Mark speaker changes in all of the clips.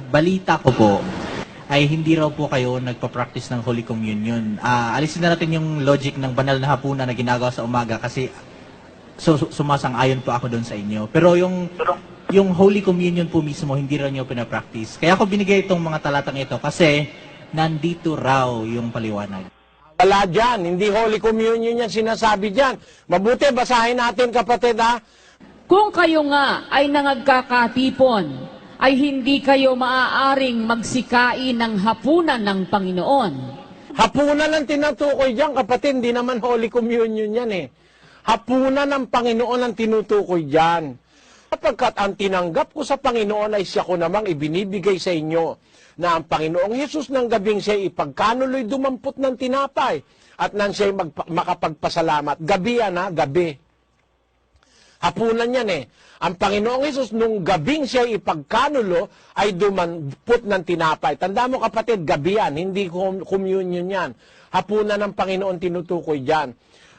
Speaker 1: balita ko po ay hindi raw po kayo nagpa-practice ng Holy Communion. Alisin na natin yung logic ng banal na hapunan na ginagawa sa umaga kasi sumasang-ayon po ako doon sa inyo. Pero yung Holy Communion po mismo, hindi raw nyo pinapractice. Kaya ako binigay itong mga talatang ito kasi nandito raw yung paliwanag.
Speaker 2: Wala dyan, hindi Holy Communion yan sinasabi dyan. Mabuti, basahin natin kapatid ha.
Speaker 3: Kung kayo nga ay nangagkakatipon, ay hindi kayo maaaring magsikain ng hapunan ng Panginoon.
Speaker 2: Hapunan ang tinutukoy dyan kapatid, hindi naman Holy Communion yan eh. Hapunan ng Panginoon ang tinutukoy dyan. Kapagkat ang tinanggap ko sa Panginoon ay siya ko namang ibinibigay sa inyo na ang Panginoong Hesus ng gabing siya ipagkanuloy dumampot ng tinapay at nang siya makapagpasalamat. Gabi yan ha, gabi. Hapunan yan eh. Ang Panginoong Hesus nung gabing siya ipagkanulo ay dumampot ng tinapay. Tanda mo kapatid, gabi yan, hindi communion yan. Hapunan ng Panginoon tinutukoy dyan.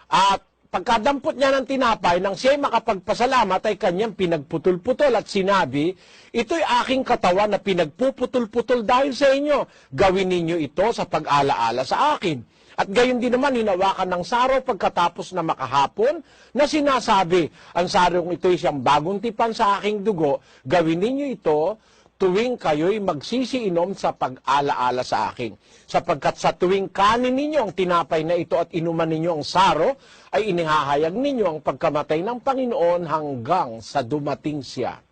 Speaker 2: At pagkadampot niya ng tinapay, nang siya makapagpasalamat ay kanyang pinagputol-putol at sinabi, ito'y aking katawan na pinagpuputol-putol dahil sa inyo. Gawin ninyo ito sa pag-alaala sa akin. At gayon din naman, hinawakan ng saro pagkatapos na makahapon na sinasabi, ang sarong ito'y siyang bagong tipan sa aking dugo, gawin ninyo ito tuwing kayo'y magsisiinom sa pag-alaala sa akin. Sapagkat sa tuwing kanin ninyo ang tinapay na ito at inuman ninyo ang saro, ay inihahayag ninyo ang pagkamatay ng Panginoon hanggang sa dumating siya.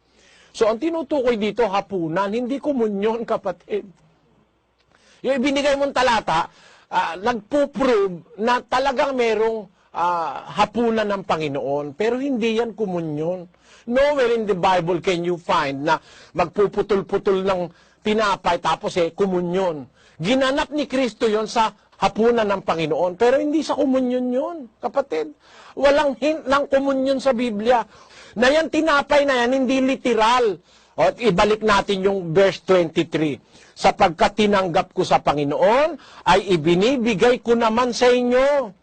Speaker 2: So ang tinutukoy dito, hapunan, hindi komunyon kapatid. Yung ibinigay mong talata, nagpo-prove na talagang merong hapunan ng Panginoon, pero hindi yan komunyon. Nowhere in the Bible can you find na magpuputol-putol ng tinapay tapos komunyon. Ginanap ni Kristo yon sa hapunan ng Panginoon, pero hindi sa komunyon yon, kapatid. Walang hint ng komunyon sa Biblia. Na yan tinapay na yan, hindi literal. O, ibalik natin yung verse 23. Sapagkat tinanggap ko sa Panginoon, ay ibinibigay ko naman sa inyo.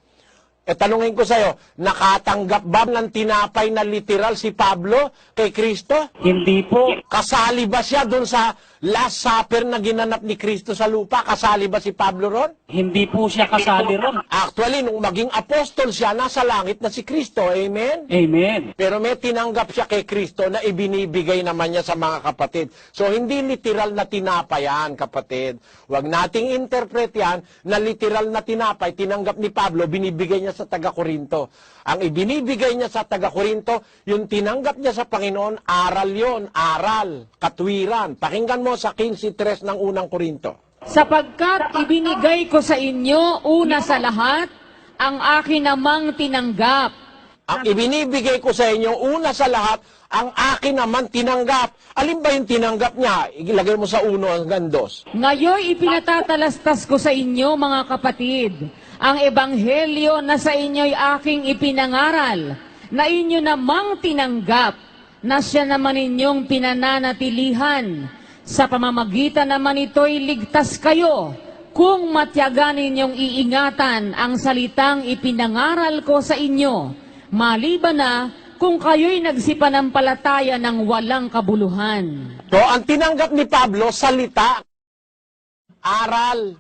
Speaker 2: Tanungin ko sa iyo, nakatanggap ba ng tinapay na literal si Pablo kay Kristo?
Speaker 4: Hindi po.
Speaker 2: Kasali ba siya doon sa Last Supper na ginanap ni Kristo sa lupa? Kasali ba si Pablo ron?
Speaker 4: Hindi po siya kasali ron.
Speaker 2: Actually, nung maging apostol siya, nasa langit na si Kristo. Amen?
Speaker 4: Amen.
Speaker 2: Pero may tinanggap siya kay Kristo na ibinibigay naman niya sa mga kapatid. So, hindi literal na tinapay yan, kapatid. Huwag nating interpret yan na literal na tinapay, tinanggap ni Pablo, binibigay niya sa taga-Korinto. Ang ibinibigay niya sa taga-Korinto, yung tinanggap niya sa Panginoon, aral yon, aral, katwiran. Pakinggan mo sa 15:3 ng unang Korinto.
Speaker 3: Sapagkat ibinigay ko sa inyo una sa lahat, ang akin namang tinanggap.
Speaker 2: Ang ibinibigay ko sa inyo, una sa lahat, ang akin naman tinanggap. Alin ba yung tinanggap niya? Ilagay mo sa 1 hanggang 2.
Speaker 3: Ngayon ipinatatalastas ko sa inyo, mga kapatid, ang ebanghelyo na sa inyo'y aking ipinangaral, na inyo namang tinanggap, na siya naman inyong pinananatilihan. Sa pamamagitan naman ito'y ligtas kayo, kung matyagan ninyong iingatan ang salitang ipinangaral ko sa inyo, maliban na kung kayo'y nagsipanampalataya ng walang kabuluhan.
Speaker 2: So, ang tinanggap ni Pablo, salita, aral.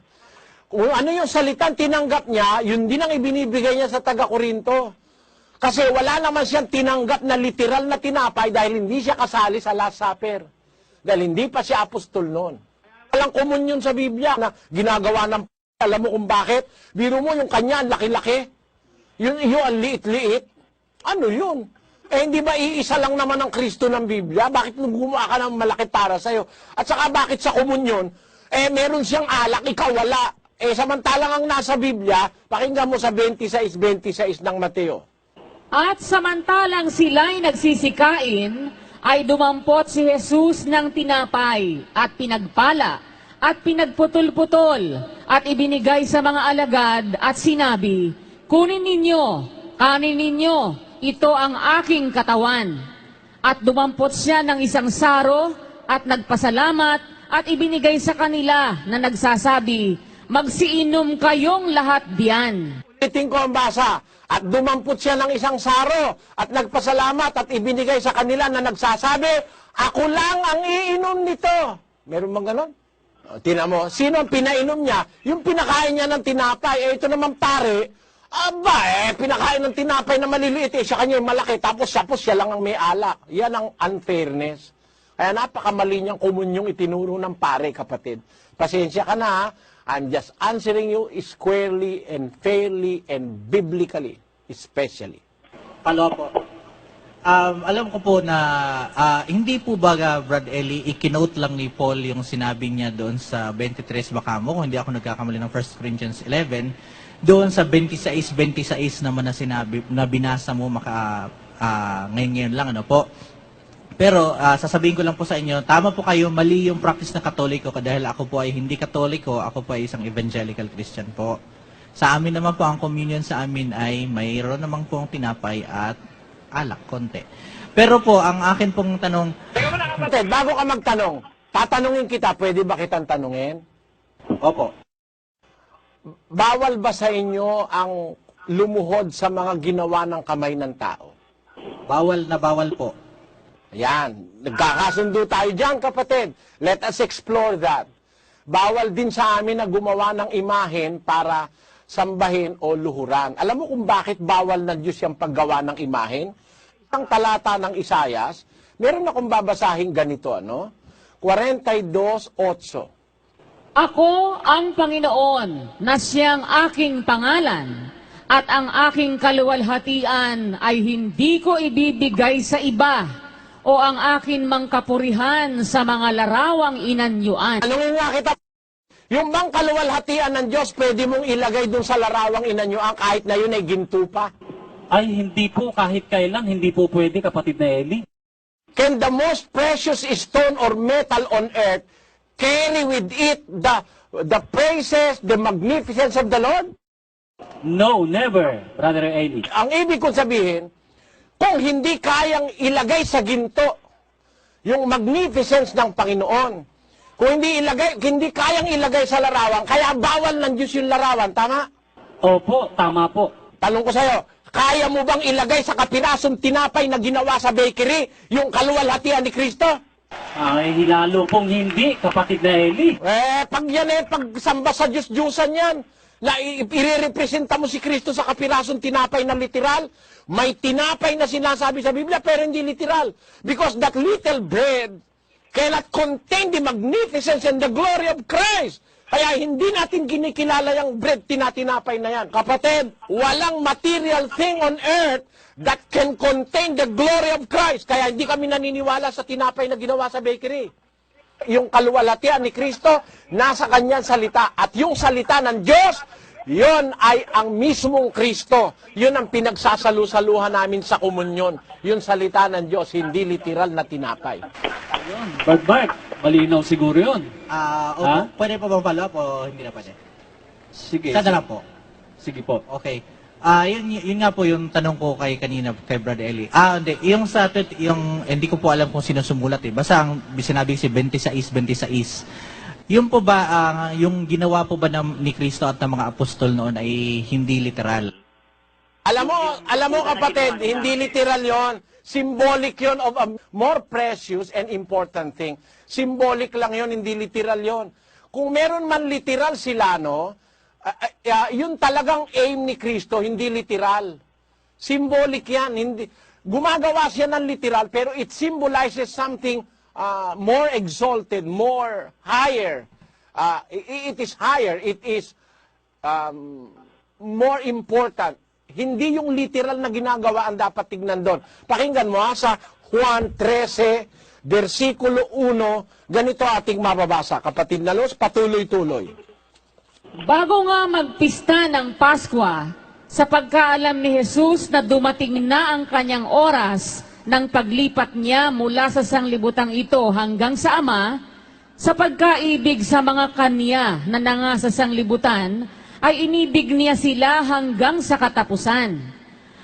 Speaker 2: Kung ano yung salitang tinanggap niya, yun din ang ibinibigay niya sa taga-Korinto. Kasi wala naman siyang tinanggap na literal na tinapay dahil hindi siya kasali sa Last Supper. Dahil hindi pa siya apostol noon. Walang komunyon sa Biblia na ginagawa ng alam mo kung bakit? Biro mo yung kanya, ang laki-laki. Yung iyo, ang liit-liit. Ano yun? Hindi ba iisa lang naman ang Kristo ng Biblia? Bakit gumawa ka ng malaki para sa'yo? At saka bakit sa komunyon, meron siyang alak, ikaw wala. Samantalang ang nasa Biblia, pakinggan mo sa 26:26 ng Mateo.
Speaker 3: At samantalang sila'y nagsisikain, ay dumampot si Jesus ng tinapay at pinagpala at pinagputol-putol at ibinigay sa mga alagad at sinabi, kunin ninyo, kanin ninyo, ito ang aking katawan. At dumampot siya ng isang saro at nagpasalamat at ibinigay sa kanila na nagsasabi, magsiinom kayong lahat diyan.
Speaker 2: Ulitin ko ang basa. At dumampot siya ng isang saro at nagpasalamat at ibinigay sa kanila na nagsasabi, ako lang ang iinom nito. Meron bang ganon? Tingnan mo, sino ang pinainom niya? Yung pinakain niya ng tinapay. Eh, ito naman pare, pinakain ng tinapay na maliliit. Siya kanya yung malaki. Tapos siya lang ang may alak. Yan ang unfairness. Kaya napakamali niyang kumunyong itinuro ng pare, kapatid. Pasensya ka na, ha? I'm just answering you squarely and fairly and biblically, especially.
Speaker 1: Palo po. Alam ko po na hindi po ba, Brad Eli, ikinote lang ni Paul yung sinabi niya doon sa 23 baka mo, kung hindi ako nagkakamali ng 1 Corinthians 11, doon sa 26 naman na sinabi, na binasa mo ngayon lang, ano po. Pero sasabihin ko lang po sa inyo, tama po kayo, mali yung practice ng Katoliko dahil ako po ay hindi Katoliko, ako po ay isang evangelical Christian po. Sa amin naman po, ang communion sa amin ay mayroon naman pong tinapay at alak, konti. Pero po, ang akin pong tanong...
Speaker 2: Teka muna, kapatid, bago ka magtanong, tatanungin kita, pwede ba kitang tanungin?
Speaker 1: Opo.
Speaker 2: Bawal ba sa inyo ang lumuhod sa mga ginawa ng kamay ng tao?
Speaker 1: Bawal na bawal po.
Speaker 2: Ayan, nagkakasundo tayo dyan, kapatid. Let us explore that. Bawal din sa amin na gumawa ng imahen para sambahin o luhuran. Alam mo kung bakit bawal ng Diyos yung paggawa ng imahen? Isang talata ng Isayas, meron akong babasahin ganito, 42:8.
Speaker 3: Ako ang Panginoon na siyang aking pangalan at ang aking kaluwalhatian ay hindi ko ibibigay sa iba o ang akin mang kapurihan sa mga larawang inanyuan.
Speaker 2: Anong nga kita? Yung bang kaluwalhatian ng Diyos, pwede mong ilagay dun sa larawang inanyuan kahit na yun ay ginto pa?
Speaker 4: Ay, hindi po, kahit kailan, hindi po pwede, kapatid na Eli.
Speaker 2: Can the most precious stone or metal on earth carry with it the praises, the magnificence of the Lord?
Speaker 4: No, never, Brother Eli.
Speaker 2: Ang ibig kong sabihin, kung hindi kayang ilagay sa ginto yung magnificence ng Panginoon, kung hindi kayang ilagay sa larawan, kaya bawal ng Diyos yung larawan, tama?
Speaker 4: Opo, tama po.
Speaker 2: Tanong ko sa'yo, kaya mo bang ilagay sa kapirasong tinapay na ginawa sa bakery yung kaluwalhatian ni Kristo?
Speaker 4: Ay, lalo pong hindi, kapatid na Eli.
Speaker 2: Pag yan pagsamba sa Diyos-Diyusan yan, na irerepresenta mo si Kristo sa kapirasong tinapay na literal, may tinapay na sinasabi sa Biblia pero hindi literal. Because that little bread cannot contain the magnificence and the glory of Christ. Kaya hindi natin kinikilala yung bread tinatinapay na yan. Kapatid, walang material thing on earth that can contain the glory of Christ. Kaya hindi kami naniniwala sa tinapay na ginawa sa bakery. Yung kaluwalhatian ni Kristo, nasa kanyang salita. At yung salita ng Diyos, yon ay ang mismong Kristo. Yun ang pinagsasalu-saluhan namin sa komunyon. Yung salita ng Diyos, hindi literal na tinapay.
Speaker 4: Brad Mark, malinaw siguro yun. Ha?
Speaker 1: Pwede pa bang follow up o hindi na pwede?
Speaker 4: Sige.
Speaker 1: Isa na lang po.
Speaker 4: Sige po.
Speaker 1: Okay. Yun nga po yung tanong ko kay Brad Eli. Hindi. Hindi ko po alam kung sino sumulat eh. Basta ang sinabi si 26. Yun po ba, yung ginawa po ba ni Kristo at ng mga apostol noon ay hindi literal?
Speaker 2: Alam mo kapatid, hindi literal yon. Symbolic yon of a more precious and important thing. Symbolic lang yon, hindi literal yon. Kung meron man literal sila, yun talagang aim ni Kristo, hindi literal. Symbolic yan. Gumagawa siya ng literal, pero it symbolizes something more exalted, more higher. It is higher. It is more important. Hindi yung literal na ginagawa ang dapat tignan doon. Pakinggan mo sa Juan 13, versikulo 1, ganito ating mababasa. Kapatid na Los, patuloy-tuloy.
Speaker 3: Bago nga magpista ng Pasko, sa pagkaalam ni Jesus na dumating na ang kanyang oras ng paglipat niya mula sa sanglibutang ito hanggang sa Ama, sa pagkaibig sa mga kanya na nanga sa sanglibutan, ay inibig niya sila hanggang sa katapusan.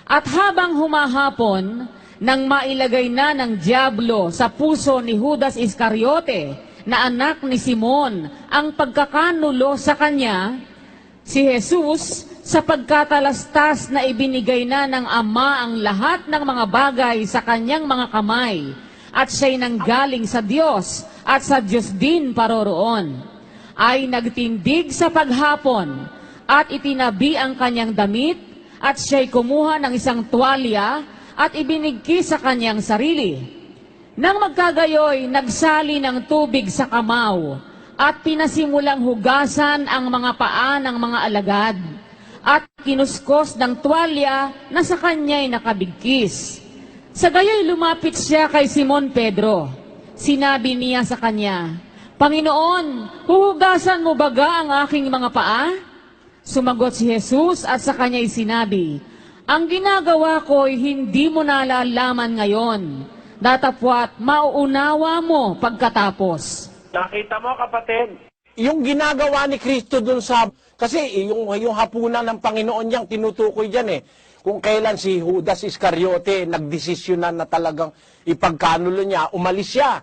Speaker 3: At habang humahapon, nang mailagay na ng Diablo sa puso ni Judas Iscariote, na anak ni Simon, ang pagkakanulo sa kanya, si Jesus, sa pagkatalastas na ibinigay na ng Ama ang lahat ng mga bagay sa kanyang mga kamay, at siya'y nanggaling sa Diyos, at sa Diyos din paroroon, ay nagtindig sa paghapon at itinabi ang kanyang damit at siya'y kumuha ng isang tuwalya at ibinigki sa kanyang sarili. Nang magkagayoy, nagsali ng tubig sa kamaw at pinasimulang hugasan ang mga paa ng mga alagad at kinuskos ng tuwalya na sa kanya'y nakabigkis. Sa gayoy lumapit siya kay Simon Pedro. Sinabi niya sa kanya, Panginoon, huhugasan mo baga ang aking mga paa? Sumagot si Jesus at sa kanya'y sinabi, Ang ginagawa ko'y hindi mo nalalaman ngayon, datapwat mauunawa mo pagkatapos.
Speaker 2: Nakita mo, kapatid? Yung ginagawa ni Kristo dun sa... Kasi yung hapunan ng Panginoon niyang tinutukoy dyan eh. Kung kailan si Judas Iscariote nagdesisyonan na talagang ipagkanulo niya, umalis siya.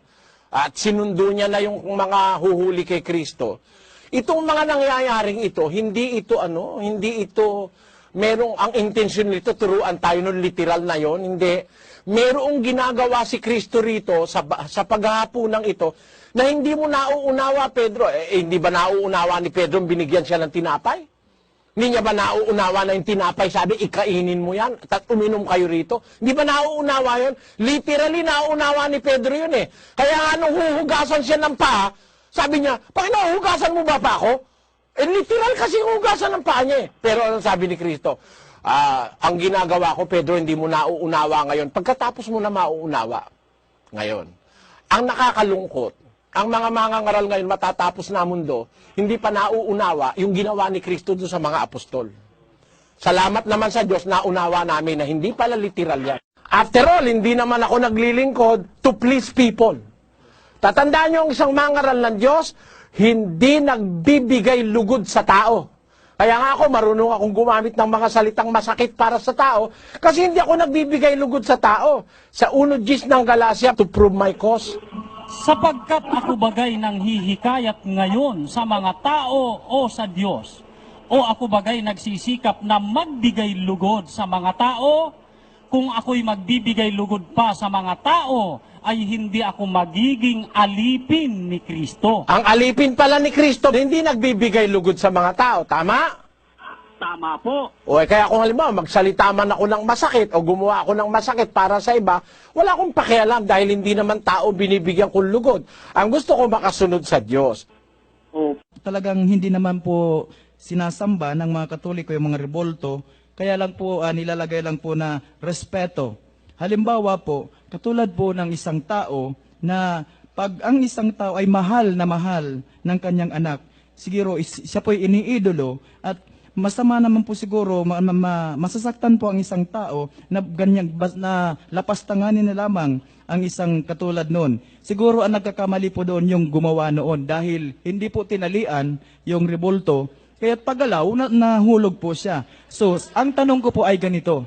Speaker 2: At sinundo niya na yung mga huhuli kay Kristo. Itong mga nangyayaring ito, hindi ito merong ang intensyon nito, turuan tayo ng literal na yon, hindi. Merong ginagawa si Kristo rito sa paghahapunan ito na hindi mo nauunawa, Pedro. Hindi ba nauunawa ni Pedro binigyan siya ng tinapay? Hindi niya ba nauunawa na yung tinapay? Sabi, ikainin mo yan at uminom kayo rito. Hindi ba nauunawa yun? Literally, nauunawa ni Pedro yun eh. Kaya nga nung huhugasan siya ng paa, sabi niya, Panginoon, hugasan mo ba pa ako? Literal kasi hugasan ng paa niya eh. Pero ano sabi ni Kristo? Ang ginagawa ko, Pedro, hindi mo nauunawa ngayon. Pagkatapos mo na mauunawa ngayon. Ang nakakalungkot, ang mga mangangaral ngayon matatapos na mundo, hindi pa nauunawa yung ginawa ni Kristo doon sa mga apostol. Salamat naman sa Diyos, naunawa namin na hindi pala literal yan. After all, hindi naman ako naglilingkod to please people. Tatandaan niyo ang isang mangaral ng Diyos, hindi nagbibigay lugod sa tao. Kaya nga ako, marunong akong gumamit ng mga salitang masakit para sa tao, kasi hindi ako nagbibigay lugod sa tao. Sa 1:10 ng Galacia, to prove my cause.
Speaker 5: Sapagkat ako bagay nang hihikayat ngayon sa mga tao o sa Diyos, o ako bagay nagsisikap na magbigay lugod sa mga tao, kung ako'y magbibigay lugod pa sa mga tao, ay hindi ako magiging alipin ni Kristo.
Speaker 2: Ang alipin pala ni Kristo, hindi nagbibigay lugod sa mga tao. Tama?
Speaker 5: Tama po.
Speaker 2: O kaya kung halimbawa, magsalita man ako ng masakit o gumawa ako ng masakit para sa iba, wala akong pakialam dahil hindi naman tao binibigyan kong lugod. Ang gusto ko makasunod sa Diyos.
Speaker 6: Talagang hindi naman po sinasamba ng mga Katoliko yung mga rebolto, kaya lang po nilalagay lang po na respeto. Halimbawa po, katulad po ng isang tao na pag ang isang tao ay mahal ng kanyang anak, siguro siya po ay iniidolo at masama naman po siguro, masasaktan po ang isang tao na ganyang na lapastanganin na lamang ang isang katulad noon. Siguro ang nagkakamali po doon yung gumawa noon dahil hindi po tinalian yung rebolto, kaya pagalaw nahulog po siya. So, ang tanong ko po ay ganito,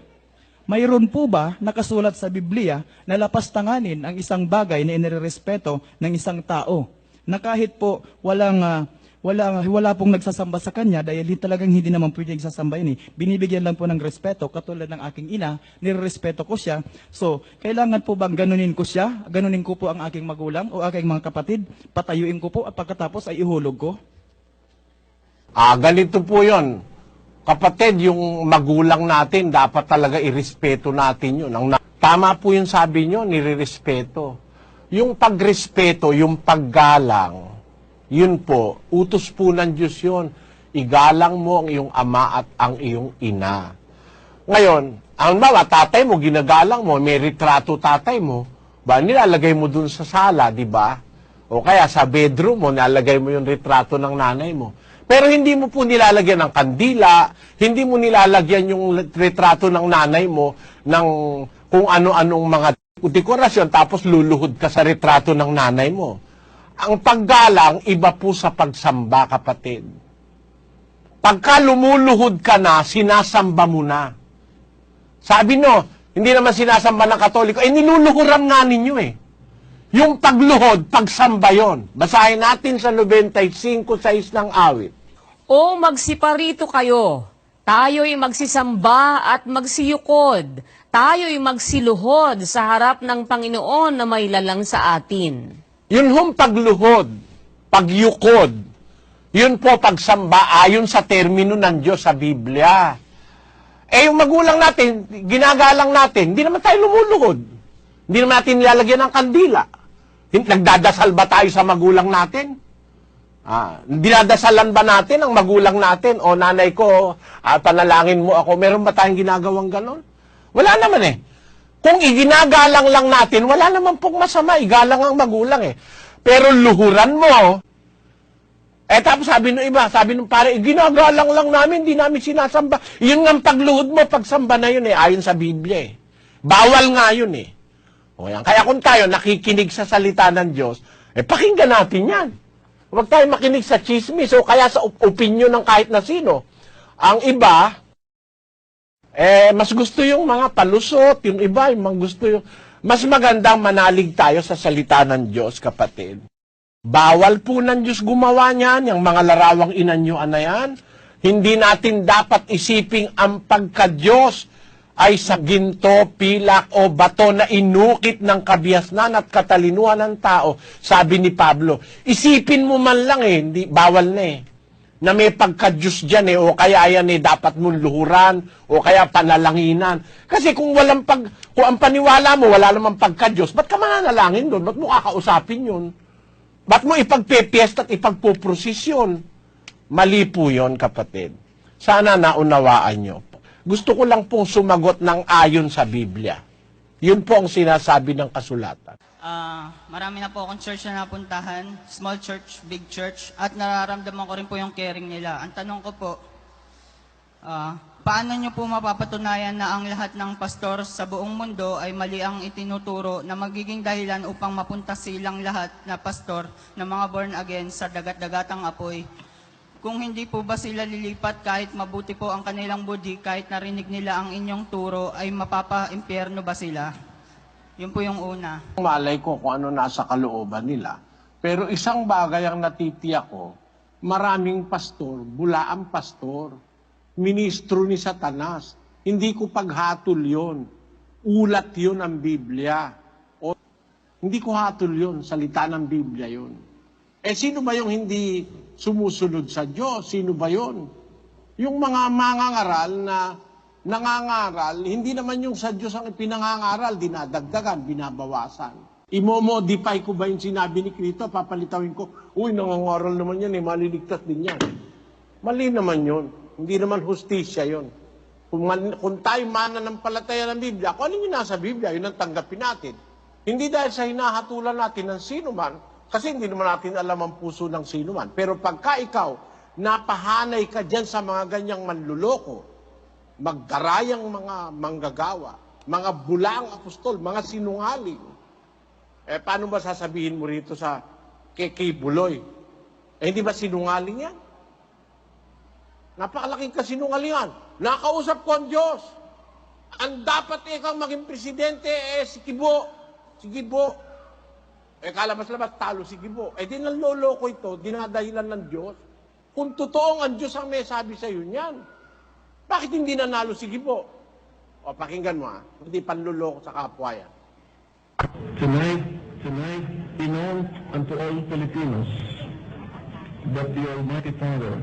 Speaker 6: mayroon po ba nakasulat sa Biblia na lapastanganin ang isang bagay na inirerespeto ng isang tao na kahit po wala pong nagsasamba sa kanya dahil talagang hindi naman pwede nagsasamba yun eh. Binibigyan lang po ng respeto, katulad ng aking ina, nirerespeto ko siya. So, kailangan po bang ganunin ko siya? Ganunin ko po ang aking magulang o aking mga kapatid? Patayuin ko po at pagkatapos ay ihulog ko?
Speaker 2: Ganito po yon. Kapatid, yung magulang natin, dapat talaga irespeto natin yun. Tama po yung sabi nyo, nirerespeto. Yung pagrespeto, yung paggalang, yun po, utos po ng Diyos yun. Igalang mo ang iyong ama at ang iyong ina. Ngayon, ang mga tatay mo, ginagalang mo, may retrato tatay mo, ba, nilalagay mo dun sa sala, di ba? O kaya sa bedroom mo, nilalagay mo yung retrato ng nanay mo. Pero hindi mo po nilalagyan ng kandila, hindi mo nilalagyan yung retrato ng nanay mo ng kung ano-anong mga dekorasyon, tapos luluhod ka sa retrato ng nanay mo. Ang paggalang, iba po sa pagsamba, kapatid. Pagka lumuluhod ka na, sinasamba mo na. Sabi no, hindi naman sinasamba ng Katoliko, niluluhuran nga ninyo eh. Yung pagluhod, pagsamba yon. Basahin natin sa 95:6 ng awit.
Speaker 3: O magsiparito kayo, tayo'y magsisamba at magsiyukod, tayo'y magsiluhod sa harap ng Panginoon na may lalang sa atin.
Speaker 2: Yun hong pagluhod, pagyukod, yun po pagsamba ayon sa termino ng Diyos sa Biblia. Eh yung magulang natin, ginagalang natin, hindi naman tayo lumuluhod. Hindi naman natin nilalagyan ng kandila. Nagdadasal ba tayo sa magulang natin? Dinadasalan ba natin ang magulang natin? O nanay ko, panalangin mo ako. Meron ba tayong ginagawang ganon? Wala naman eh. Kung iginagalang lang natin, wala naman pong masama. Igalang ang magulang eh. Pero luhuran mo, tapos sabi nung iba, sabi nung pare, ginagalang lang namin, hindi namin sinasamba. Yun nga pagluhod mo, pagsamba na yun eh, ayon sa Biblia eh. Bawal nga yun eh. O yan. Kaya kung tayo nakikinig sa salita ng Diyos, pakinggan natin yan. Huwag tayo makinig sa chismis o kaya sa opinion ng kahit na sino. Ang iba, mas gusto yung mga palusot, yung iba, yung mga gusto yung... Mas magandang manalig tayo sa salita ng Diyos, kapatid. Bawal po ng Diyos gumawa niyan, yung mga larawang inanyuan na yan. Hindi natin dapat isiping ang pagka-Diyos ay sa ginto, pilak o bato na inukit ng kabiasnan at katalinuhan ng tao. Sabi ni Pablo, isipin mo man lang hindi, bawal na na may pagka-Diyos dyan o kaya yan dapat mong luhuran, o kaya panalanginan. Kasi kung kung ang paniwala mo, wala namang pagka-Diyos, ba't ka mananalangin doon? Ba't mo kakausapin yun? Ba't mo ipagpepiesta at ipagpuprosesyon? Mali po yun, kapatid. Sana naunawaan nyo. Gusto ko lang pong sumagot ng ayon sa Biblia. Yun po ang sinasabi ng kasulatan.
Speaker 7: Marami na po akong church na napuntahan, small church, big church, at nararamdaman ko rin po yung caring nila. Ang tanong ko po, paano nyo po mapapatunayan na ang lahat ng pastor sa buong mundo ay mali ang itinuturo na magiging dahilan upang mapunta silang lahat na pastor na mga born again sa dagat-dagatang apoy? Kung hindi po ba sila lilipat kahit mabuti po ang kanilang budi, kahit narinig nila ang inyong turo, ay mapapa-impyerno ba sila? Yun po yung una.
Speaker 2: Malay ko kung ano nasa kalooban nila. Pero isang bagay ang natitiyak ko, maraming pastor, bulaang pastor, ministro ni Satanas. Hindi ko paghatol yun. Ulat yun ang Biblia. Hindi ko hatol yun, salita ng Biblia yun. Sino ba yung hindi sumusunod sa Diyos? Sino ba yun? Yung mga mangangaral na nangangaral, hindi naman yung sa Diyos ang pinangangaral, dinadagdagan, binabawasan. Imo-modify ko ba yung sinabi ni Cristo? Papalitawin ko, uy, nangangaral naman yan, maliligtas din yan. Mali naman yun. Hindi naman hustisya yun. Kung tayo mananampalataya ng Biblia, kung ano yung nasa Biblia, yun ang tanggapin natin. Hindi dahil sa hinahatulan natin ng sino man, kasi hindi naman natin alam ang puso ng sino man. Pero pagka ikaw, napahanay ka dyan sa mga ganyang manluloko, magdarayang mga manggagawa, mga bulaang apostol, mga sinungaling, paano ba sasabihin mo rito sa kay Buloy? Hindi ba sinungaling yan? Napakalaking kasinungalingan. Nakausap ko ang Diyos. Ang dapat ikaw maging presidente, si Kibo. Si Kibo. Kalabas-labas, talo si Kibo. Di nanloloko ito, dinadahilan ng Diyos. Kung totoong ang Diyos ang may sabi sa iyo niyan, bakit hindi nanalo si Kibo? Pakinggan mo hindi panluloko sa kapwa yan.
Speaker 8: Tonight, be known unto all Filipinos that the Almighty Father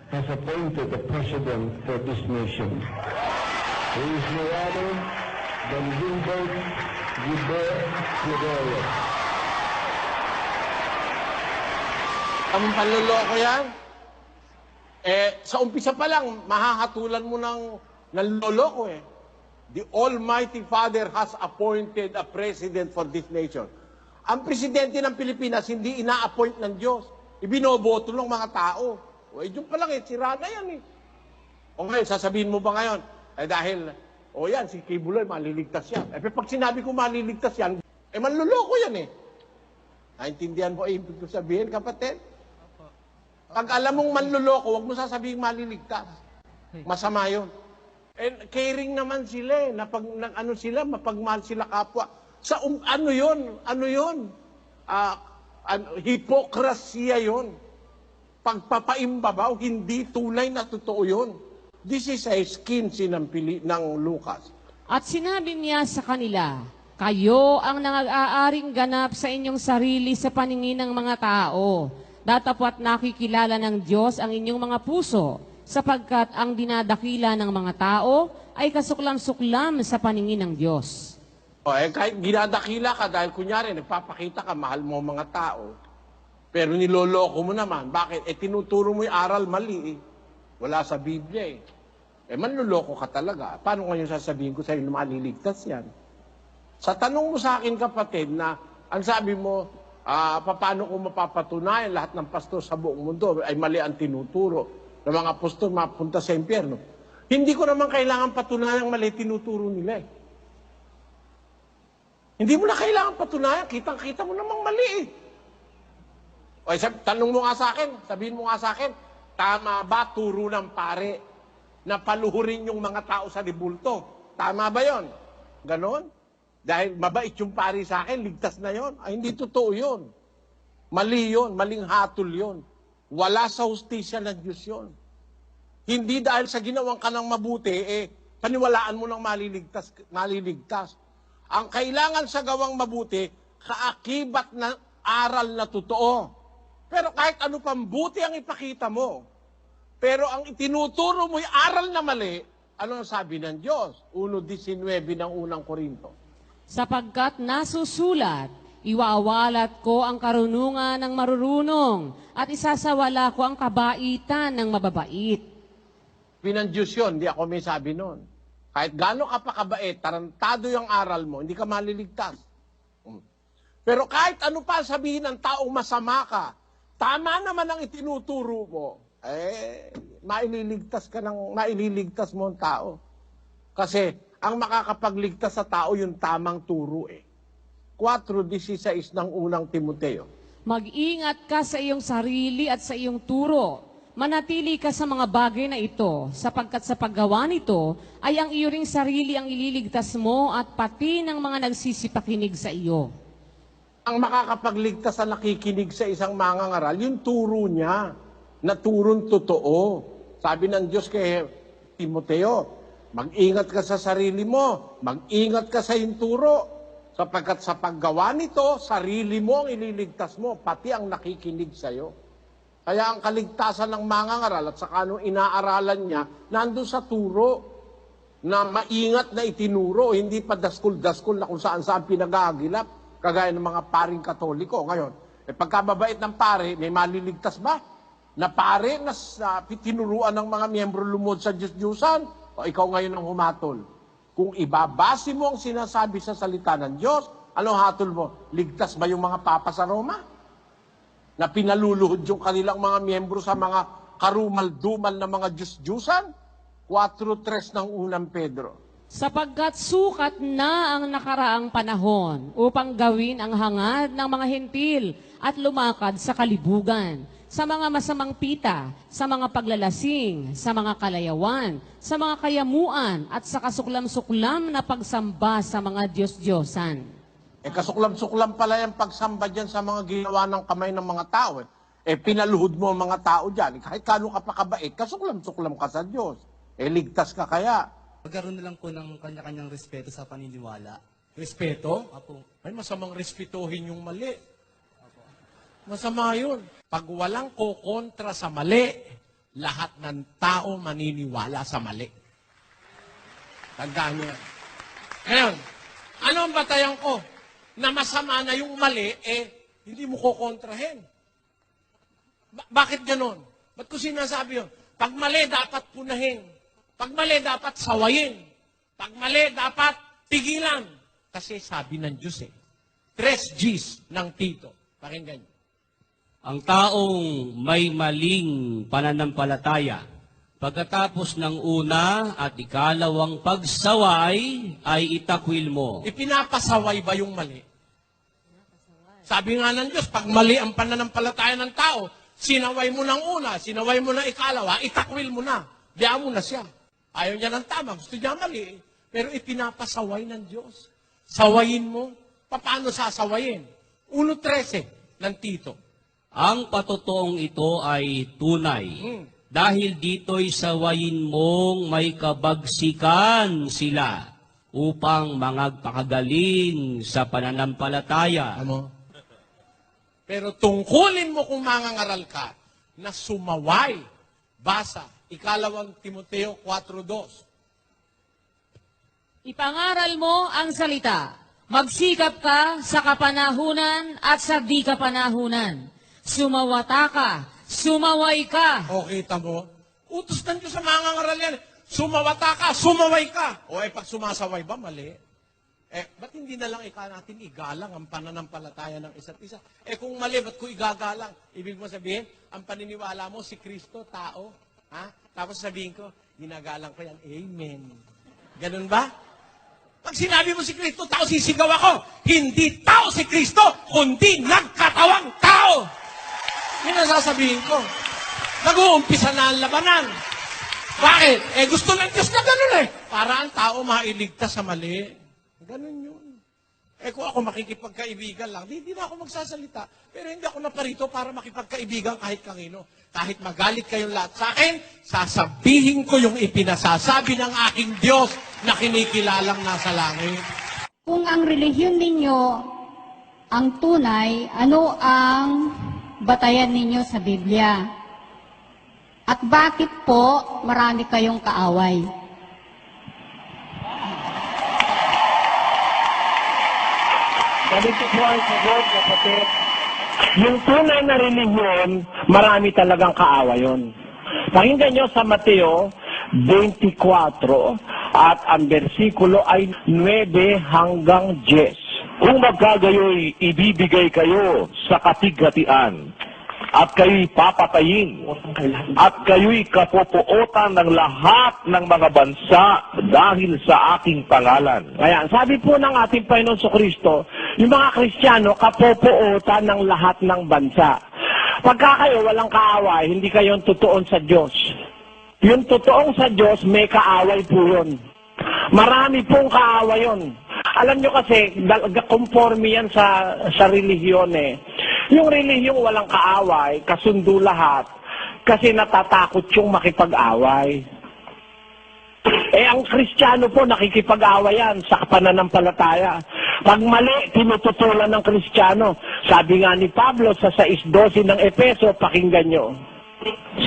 Speaker 8: has appointed a president for this nation. He is no other than Wilbert Gilbert Gregorio.
Speaker 2: Ang panluloko yan? Sa umpisa pa lang, mahahatulan mo ng loloko The Almighty Father has appointed a president for this nation. Ang presidente ng Pilipinas, hindi ina-appoint ng Diyos. Ibinoboto ng mga tao. Diyan pa lang sira na yan ngayon, sasabihin mo ba ngayon? Dahil, yan, si Kibuloy, maliligtas yan. Pag sinabi ko maliligtas yan, manluloko yan Naintindihan mo ibig ko sabihin, kapatid? Pag alam mong manluloko, huwag mo sasabihin maliligtas. Masama yun. Caring naman sila mapagmahal sila kapwa. Sa ano yun? Hipokrasiya yun. Pagpapaimbabaw, hindi tunay na totoo yun. This is a scheme ng Lucas.
Speaker 3: At sinabi niya sa kanila, Kayo ang nang-aaring ganap sa inyong sarili sa paningin ng mga tao. Datapwat nakikilala ng Diyos ang inyong mga puso, sapagkat ang dinadakila ng mga tao ay kasuklam-suklam sa paningin ng Diyos.
Speaker 2: Kahit ginadakila ka dahil kunyari nagpapakita ka, mahal mo mga tao, pero niloloko mo naman. Bakit? Tinuturo mo yung aral mali eh. Wala sa Biblia eh. Manluloko ka talaga. Paano ngayon sasabihin ko sa'yo na maliligtas yan? Sa tanong mo sa akin, kapatid, na ang sabi mo, paano ko mapapatunayan lahat ng pastor sa buong mundo ay mali ang tinuturo ng mga pastor mapunta sa impyerno. Hindi ko naman kailangan patunayan mali tinuturo nila eh. Hindi mo na kailangan patunayan, kitang-kita mo namang mali eh. Tanong mo nga sa akin, sabihin mo nga sa akin, tama ba turo ng pare na paluhurin yung mga tao sa libulto? Tama ba yon? Ganon? Dahil mabait yung pari sa akin, ligtas na yon. Ay, hindi totoo yon. Mali yon, maling hatol yon. Wala sa hustisya ng Diyos yon. Hindi dahil sa ginawang ka ng mabuti, paniwalaan mo ng maliligtas. Ang kailangan sa gawang mabuti, kaakibat na aral na totoo. Pero kahit ano pang buti ang ipakita mo, pero ang itinuturo mo yung aral na mali, ano ang sabi ng Diyos? 1:19 ng unang Korinto.
Speaker 3: Sapagkat nasusulat, iwawalat ko ang karunungan ng marurunong at isasawala ko ang kabaitan ng mababait.
Speaker 2: Ng Diyos yun, hindi ako may sabi nun. Kahit gaano ka pa kabait, tarantado yung aral mo, hindi ka maliligtas. Pero kahit ano pa sabihin ng taong masama ka, tama naman ang itinuturo mo, maililigtas mo ang tao. Kasi ang makakapagligtas sa tao yung tamang turo 4:16 ng unang Timoteo.
Speaker 3: Mag-ingat ka sa iyong sarili at sa iyong turo. Manatili ka sa mga bagay na ito, sapagkat sa paggawa nito ay ang iyo ring sarili ang ililigtas mo at pati ng mga nagsisipakinig sa iyo.
Speaker 2: Ang makakapagligtas sa nakikinig sa isang mangangaral, yung turo niya, na turong totoo. Sabi ng Diyos kay Timoteo, mag-ingat ka sa sarili mo, mag-ingat ka sa iyong turo, sapagkat sa paggawa nito, sarili mo ang ililigtas mo, pati ang nakikinig sa iyo. Kaya ang kaligtasan ng mangangaral at saka nung inaaralan niya, nandun sa turo na maingat na itinuro, hindi pa daskul-daskul na kung saan-saan pinag-aagilap, kagaya ng mga paring Katoliko. Ngayon, pagkababait ng pare, may maliligtas ba? Na pare na tinuruan ng mga miyembro lumod sa Diyos-Diyusan? O ikaw ngayon ang humatol? Kung ibabase mo ang sinasabi sa salita ng Diyos, anong hatol mo? Ligtas ba yung mga papa sa Roma? Na pinaluluhod yung kanilang mga miyembro sa mga karumal-dumal na mga Diyos-Diyusan? 4:3 ng unang Pedro.
Speaker 3: Sapagkat sukat na ang nakaraang panahon upang gawin ang hangad ng mga hentil at lumakad sa kalibugan, sa mga masamang pita, sa mga paglalasing, sa mga kalayawan, sa mga kayamuan, at sa kasuklam-suklam na pagsamba sa mga Diyos-Diyosan.
Speaker 2: Kasuklam-suklam pala yung pagsamba dyan sa mga ginawa ng kamay ng mga tao. Pinaluhod mo ang mga tao dyan. Kahit kano ka pa kabait, kasuklam-suklam ka sa Diyos. Ligtas ka kaya.
Speaker 9: Magkaroon na lang po ng kanya-kanyang respeto sa paniniwala.
Speaker 2: Respeto?
Speaker 9: Apo.
Speaker 2: Ay, masamang respetuhin yung mali. Masama yun. Pag walang kokontra sa mali, lahat ng tao maniniwala sa mali. Tandaan niyo. Ngayon, ano ang batayan ko? Na masama na yung mali, hindi mo kokontrahin. Bakit ganon? Ba't ko sinasabi yun? Pag mali, dapat punahin. Pag mali, dapat sawayin. Pag mali, dapat pigilan. Kasi sabi ng Diyos 3 G's ng Tito. Pakinggan niyo.
Speaker 10: Ang taong may maling pananampalataya, pagkatapos ng una at ikalawang pagsaway, ay itakwil mo.
Speaker 2: Ipinapasaway ba yung mali? Sabi nga ng Diyos, pag mali ang pananampalataya ng tao, sinaway mo ng una, sinaway mo ng ikalawa, itakwil mo na. Diyan mo na siya. Ayaw niya ng tama, gusto niya mali. Pero ipinapasaway ng Diyos. Sawayin mo. Paano sasawayin? 1:13 ng Tito.
Speaker 10: Ang patotoong ito ay tunay. Dahil dito'y sawayin mong may kabagsikan sila upang mangagpakagaling sa pananampalataya.
Speaker 2: Ano? Pero tungkulin mo kung mangangaral ka na sumaway. Basa, 2 Timoteo 4:2.
Speaker 3: Ipangaral mo ang salita. Magsikap ka sa kapanahunan at sa di kapanahunan. Sumawata ka, sumaway ka.
Speaker 2: O, kita mo? Utos ng Diyos sa mangangaral yan. Sumawata ka, sumaway ka. O, pag sumasaway ba, mali? Ba't hindi na lang natin igalang ang pananampalataya ng isa't isa? Kung mali, ba't ko igagalang? Ibig mo sabihin, ang paniniwala mo, si Kristo, tao. Ha? Tapos sabihin ko, ginagalang ko yan. Amen. Ganun ba? Pag sinabi mo si Kristo, tao, sisigaw ako. Hindi tao si Kristo, kundi nagkatawang tao. Yun ang sasabihin ko. Nag-uumpisa na ang labanan. Bakit? Gusto ng Diyos na ganun para ang tao mailigtas sa mali. Ganun yun. Kung ako makikipagkaibigan lang, di na ako magsasalita. Pero hindi ako naparito para makipagkaibigan kahit kanino. Kahit magalit kayong lahat sa akin, sasabihin ko yung ipinasasabi ng aking Diyos na kinikilalang nasa langit.
Speaker 11: Kung ang relihiyon ninyo ang tunay, ano ang batayan ninyo sa Biblia? At bakit po marami kayong kaaway?
Speaker 2: Ganito po ang sagot, kapatid. Yung tunay na relihiyon, marami talagang kaaway yun. Pakinggan nyo sa Mateo 24 at ang bersikulo ay 9 hanggang 10.
Speaker 8: Kung magkagayoy, ibibigay kayo sa katighatian at kayo'y papatayin at kayo'y kapopuotan ng lahat ng mga bansa dahil sa aking pangalan.
Speaker 2: Kaya, sabi po ng ating Panginoon Kristo, yung mga Kristiyano, kapopuotan ng lahat ng bansa. Pagka kayo walang kaaway, hindi kayo totoon sa Diyos. Yung totoong sa Diyos, may kaaway po yun. Marami pong kaaway yun. Alam nyo kasi, conforme yan sa relihiyon Yung relihiyong walang kaaway, kasundo lahat, kasi natatakot yung makipag-away. Ang Kristiyano po, nakikipag-away yan sa pananampalataya. Pag mali, tinututulan ng Kristiyano. Sabi nga ni Pablo sa 6:12 ng Efeso, pakinggan nyo.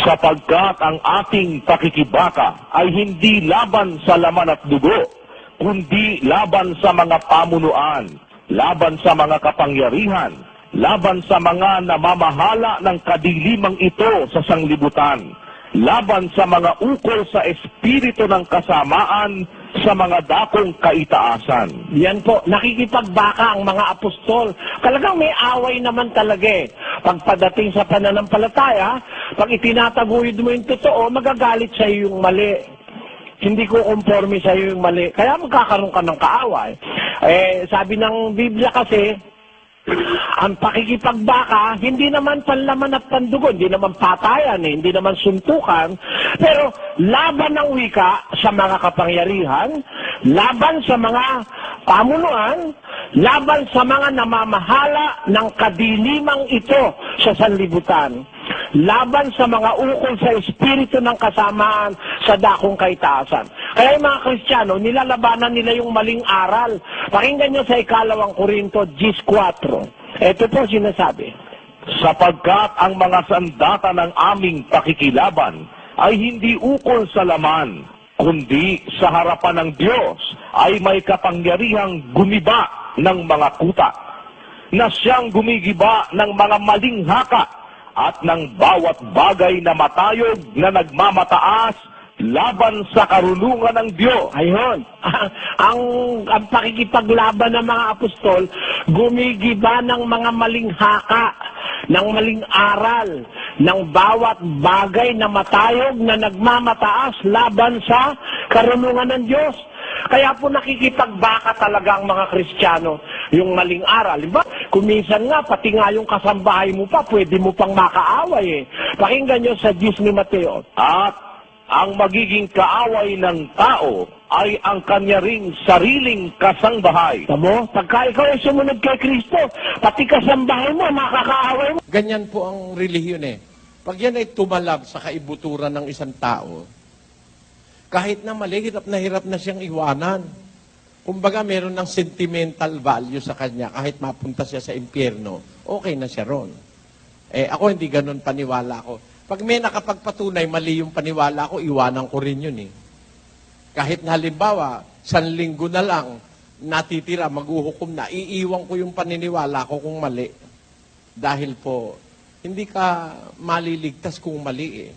Speaker 8: Sapagkat ang ating pakikibaka ay hindi laban sa laman at dugo, kundi laban sa mga pamunuan, laban sa mga kapangyarihan, laban sa mga namamahala ng kadilimang ito sa sanglibutan, laban sa mga ukol sa espiritu ng kasamaan sa mga dakong kaitaasan.
Speaker 2: Yan po, nakikipagbaka ang mga apostol. Talagang may away naman talaga Pagpadating sa pananampalataya, pag itinataguyod mo yung totoo, magagalit sa iyo yung mali. Hindi ko conforme sa iyo yung mali. Kaya magkakaroon ka ng kaaway. Sabi ng Biblia kasi, ang pakikipagbaka, hindi naman panlaman at pandugo, hindi naman patayan, hindi naman suntukan, pero laban ng wika sa mga kapangyarihan, laban sa mga pamunuan, laban sa mga namamahala ng kadilimang ito sa sanlibutan, laban sa mga ukol sa espiritu ng kasamaan sa dakong kaitaasan. Kaya yung mga Kristiyano, nilalabanan nila yung maling aral. Pakinggan nyo sa 2 Korinto 10:4. Ito po sinasabi.
Speaker 8: Sapagkat ang mga sandata ng aming pakikilaban ay hindi ukol sa laman, kundi sa harapan ng Diyos ay may kapangyarihang gumiba ng mga kuta, na siyang gumigiba ng mga maling haka at ng bawat bagay na matayog na nagmamataas laban sa karunungan ng Diyos.
Speaker 2: Ayun. ang pakikipaglaban ng mga apostol, gumigiba ng mga maling haka, ng maling aral, ng bawat bagay na matayog na nagmamataas laban sa karunungan ng Diyos. Kaya po nakikipagbaka talaga ang mga Kristiyano, yung maling aral. Diba? Kung minsan nga, pati nga yung kasambahay mo pa, pwede mo pang makaaway Pakinggan nyo sa 10 ni Mateo.
Speaker 8: At ang magiging kaaway ng tao ay ang kanya ring sariling kasangbahay.
Speaker 2: Tamo, pagka ikaw ay sumunod kay Kristo, pati kasambahay mo, makakaaway mo. Ganyan po ang relihiyon Pag yan ay tumalab sa kaibuturan ng isang tao, kahit na mali, hirap na siyang iwanan. kumbaga meron ng sentimental value sa kanya, kahit mapunta siya sa impyerno, okay na siya ron. Ako hindi ganun paniwala ko. Pag may nakapagpatunay, mali yung paniwala ko, iwanan ko rin yun eh. Kahit na halimbawa, 1 linggo na lang, natitira, maghuhukom na, iiwan ko yung paniniwala ko kung mali. Dahil po, hindi ka maliligtas kung mali eh.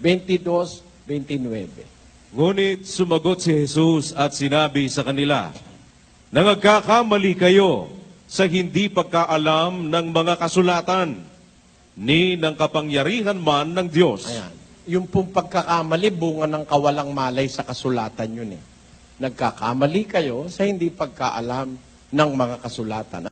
Speaker 2: 22:29.
Speaker 12: Ngunit sumagot si Jesus at sinabi sa kanila, nagkakamali kayo sa hindi pagkaalam ng mga kasulatan, ni ng kapangyarihan man ng Diyos.
Speaker 2: Ayan. Yung pong pagkakamali, bunga ng kawalang malay sa kasulatan yun eh. Nagkakamali kayo sa hindi pagkaalam ng mga kasulatan.